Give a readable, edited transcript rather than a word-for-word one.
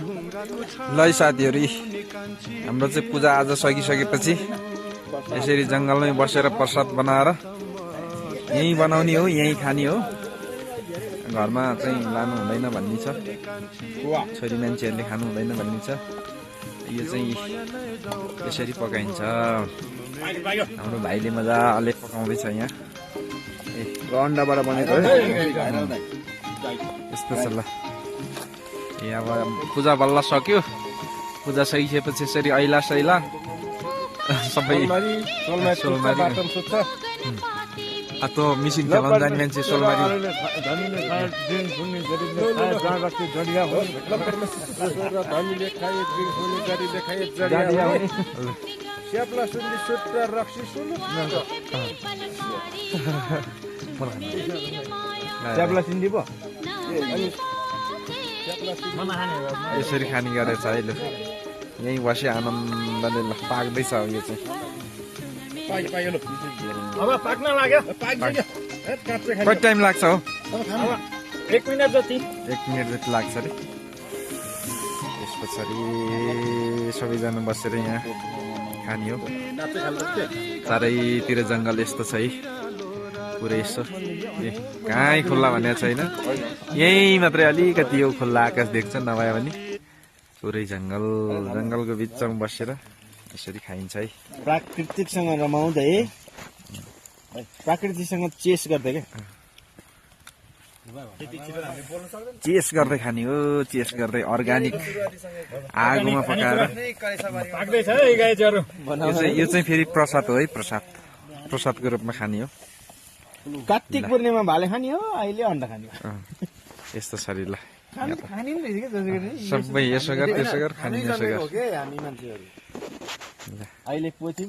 ल साथीहरु हाम्रो चाहिँ पूजा आज सकिसकेपछि यसरी जंगलमै बसेर प्रसाद बनाएर यही बनाउने हो यही खाने हो घरमा चाहिँ लानु हुँदैन भन्ने छ छोरी मान्छेहरुले खानु हुँदैन भन्ने छ यो चाहिँ यसरी पकाइन्छ हाम्रो भाइले मजाले पकाउँदैछ यहाँ अन्डाबाट बनेको हो यस्तो छ ल ए अब पूजा बल्ल सक्यो पूजा सकिएपछि यसरी ऐला सैला सबै अतो मिसिङ चलाउन जाने मान्छे सोलमारी यसरी खाने गरेछ अहिले यही बसी आनन्दले पाक्दैछ यो चाहिँ अब पाक्न लाग्यो कति टाइम लाग्छ हो 1 मिनेट जति 1 मिनेट जति लाग्छ अरे यस पछाडि सबैजना बसेर यहाँ खाने हो चारैतिर जंगल यस्तो छ है पुरै यसो ए कहीँ खुल्ला भनेको छैन यही मात्रै अलिकति यो खुल्ला आकाश देख्छ नभए भने पुरै जंगलको बिचमा बसेर यसरी खाइन्छ है प्राकृतिकसँग रमाउँदै प्राकृतिकसँग चेस गर्दै के चेस गर्दै खाने हो चेस गर्दै अर्गानिक आगोमा पकाएर पाक्दैछ है गाईहरु यो चाहिँ फेरि प्रसाद हो है प्रसादको रूपमा खाने हो कार्तिक पूर्णिमा भाले खाने हो अहिले अन्डा खाने हो यस्तो शरीर ल खाने नि रहेछ के जसो गरी सबै यसो गर त्यसो गर खाने यसो गर हामी मान्छेहरु अहिले पछि